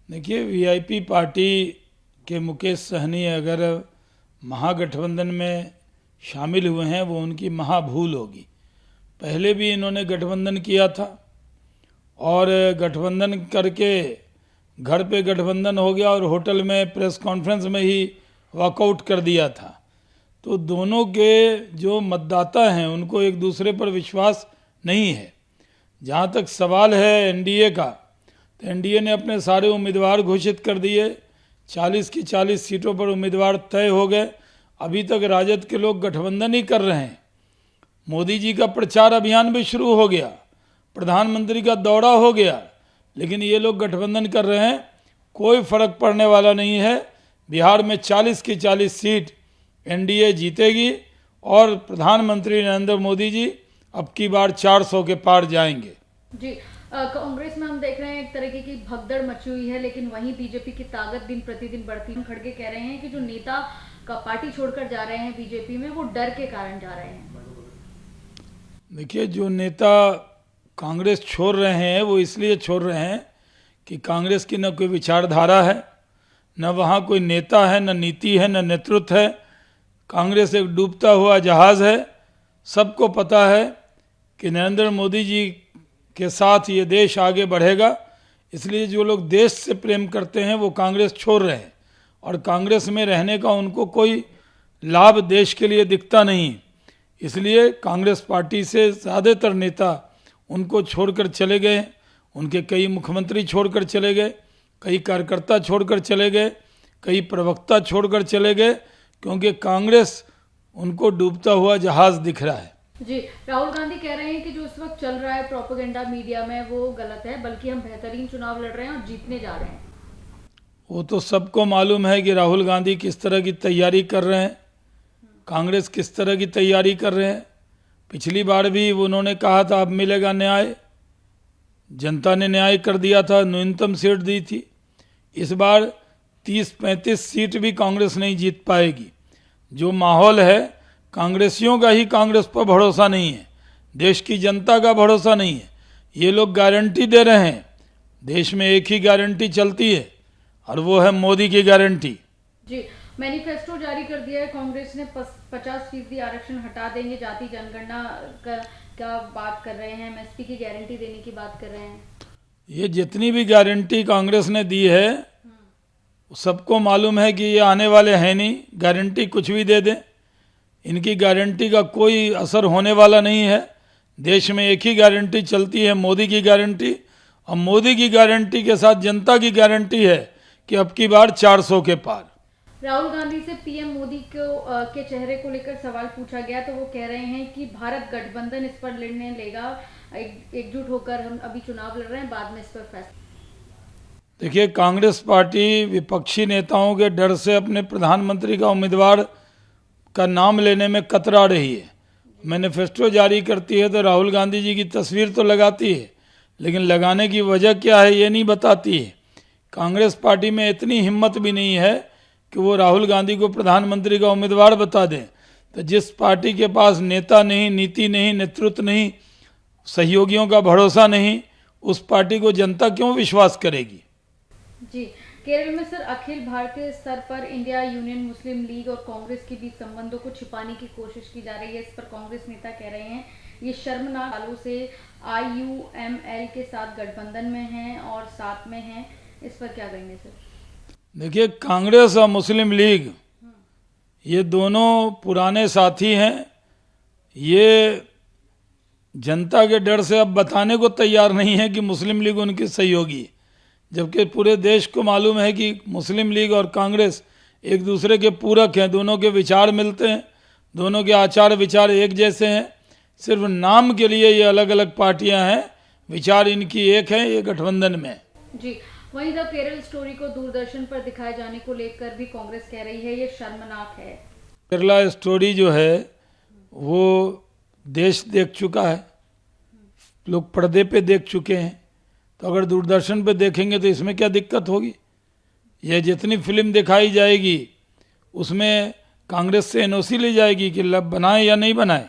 देखिए, VIP party के मुकेश सहनी अगर महागठबंधन में शामिल हुए हैं वो उनकी महाभूल होगी। पहले भी इन्होंने गठबंधन किया था और गठबंधन करके घर पे गठबंधन हो गया और होटल में प्रेस कॉन्फ्रेंस में ही वॉकआउट कर दिया था। तो दोनों के जो मतदाता हैं उनको एक दूसरे पर विश्वास नहीं है। जहाँ तक सवाल है एनडीए का, तो एनडीए ने अपने सारे उम्मीदवार घोषित कर दिए। 40 की 40 सीटों पर उम्मीदवार तय हो गए। अभी तक राजद के लोग गठबंधन ही कर रहे हैं। मोदी जी का प्रचार अभियान भी शुरू हो गया, प्रधानमंत्री का दौरा हो गया, लेकिन ये लोग गठबंधन कर रहे हैं। कोई फर्क पड़ने वाला नहीं है। बिहार में 40 की 40 सीट एनडीए जीतेगी और प्रधानमंत्री नरेंद्र मोदी जी अब की बार 400 के पार जाएंगे। जी, कांग्रेस में हम देख रहे हैं एक तरीके की भगदड़ मची हुई है, लेकिन वहीं बीजेपी की ताकत दिन प्रतिदिन बढ़ती है। खड़गे कह रहे हैं कि जो नेता का पार्टी छोड़कर जा रहे हैं बीजेपी में, वो डर के कारण जा रहे हैं। देखिए, जो नेता कांग्रेस छोड़ रहे हैं वो इसलिए छोड़ रहे हैं कि कांग्रेस की न कोई विचारधारा है, न वहाँ कोई नेता है, न नीति है, न नेतृत्व है। कांग्रेस एक डूबता हुआ जहाज़ है। सबको पता है कि नरेंद्र मोदी जी के साथ ये देश आगे बढ़ेगा। इसलिए जो लोग देश से प्रेम करते हैं वो कांग्रेस छोड़ रहे हैं और कांग्रेस में रहने का उनको कोई लाभ देश के लिए दिखता नहीं। इसलिए कांग्रेस पार्टी से ज़्यादातर नेता उनको छोड़कर चले गए। उनके कई मुख्यमंत्री छोड़कर चले गए, कई कार्यकर्ता छोड़कर चले गए, कई प्रवक्ता छोड़कर चले गए, क्योंकि कांग्रेस उनको डूबता हुआ जहाज़ दिख रहा है। जी, राहुल गांधी कह रहे हैं कि जो इस वक्त चल रहा है प्रोपेगेंडा मीडिया में वो गलत है, बल्कि हम बेहतरीन चुनाव लड़ रहे हैं और जीतने जा रहे हैं। वो तो सबको मालूम है कि राहुल गांधी किस तरह की तैयारी कर रहे हैं, कांग्रेस किस तरह की तैयारी कर रहे हैं। पिछली बार भी उन्होंने कहा था अब मिलेगा न्याय, जनता ने न्याय कर दिया था, न्यूनतम सीट दी थी। इस बार 30-35 सीट भी कांग्रेस नहीं जीत पाएगी। जो माहौल है, कांग्रेसियों का ही कांग्रेस पर भरोसा नहीं है, देश की जनता का भरोसा नहीं है। ये लोग गारंटी दे रहे हैं, देश में एक ही गारंटी चलती है और वो है मोदी की गारंटी। जी, मैनिफेस्टो जारी कर दिया है कांग्रेस ने। 50% आरक्षण हटा देंगे, जाति जनगणना का बात कर रहे हैं, एमएसपी की गारंटी देने की बात कर रहे हैं। ये जितनी भी गारंटी कांग्रेस ने दी है सबको मालूम है कि ये आने वाले हैं नहीं। गारंटी कुछ भी दे दें, इनकी गारंटी का कोई असर होने वाला नहीं है। देश में एक ही गारंटी चलती है, मोदी की गारंटी, और मोदी की गारंटी के साथ जनता की गारंटी है कि अब की बार 400 के पार। राहुल गांधी से पीएम मोदी के चेहरे को लेकर सवाल पूछा गया तो वो कह रहे हैं कि भारत गठबंधन इस पर निर्णय लेगा, एकजुट होकर हम अभी चुनाव लड़ रहे हैं, बाद में इस पर फैसला। देखिए, कांग्रेस पार्टी विपक्षी नेताओं के डर से अपने प्रधानमंत्री का उम्मीदवार का नाम लेने में कतरा रही है। मैनिफेस्टो जारी करती है तो राहुल गांधी जी की तस्वीर तो लगाती है, लेकिन लगाने की वजह क्या है ये नहीं बताती है। कांग्रेस पार्टी में इतनी हिम्मत भी नहीं है कि वो राहुल गांधी को प्रधानमंत्री का उम्मीदवार बता दें। तो जिस पार्टी के पास नेता नहीं, नीति नहीं, नेतृत्व नहीं, सहयोगियों का भरोसा नहीं, उस पार्टी को जनता क्यों विश्वास करेगी। जी, केरल में सर अखिल भारतीय स्तर पर इंडिया यूनियन मुस्लिम लीग और कांग्रेस के बीच संबंधों को छिपाने की कोशिश की जा रही है। इस पर कांग्रेस नेता कह रहे हैं ये शर्मनाक, सालों से आईयूएमएल के साथ गठबंधन में हैं और साथ में हैं। इस पर क्या कहेंगे सर? देखिए, कांग्रेस और मुस्लिम लीग ये दोनों पुराने साथी हैं। ये जनता के डर से अब बताने को तैयार नहीं है कि मुस्लिम लीग उनकी सहयोगी, जबकि पूरे देश को मालूम है कि मुस्लिम लीग और कांग्रेस एक दूसरे के पूरक हैं। दोनों के विचार मिलते हैं, दोनों के आचार विचार एक जैसे हैं। सिर्फ नाम के लिए ये अलग अलग पार्टियां हैं, विचार इनकी एक है, ये गठबंधन में। जी, वहीं द केरल स्टोरी को दूरदर्शन पर दिखाए जाने को लेकर भी कांग्रेस कह रही है ये शर्मनाक है। केरला स्टोरी जो है वो देश देख चुका है, लोग पर्दे पे देख चुके हैं, तो अगर दूरदर्शन पे देखेंगे तो इसमें क्या दिक्कत होगी। यह जितनी फिल्म दिखाई जाएगी उसमें कांग्रेस से एनओसी ली जाएगी कि बनाए या नहीं बनाए।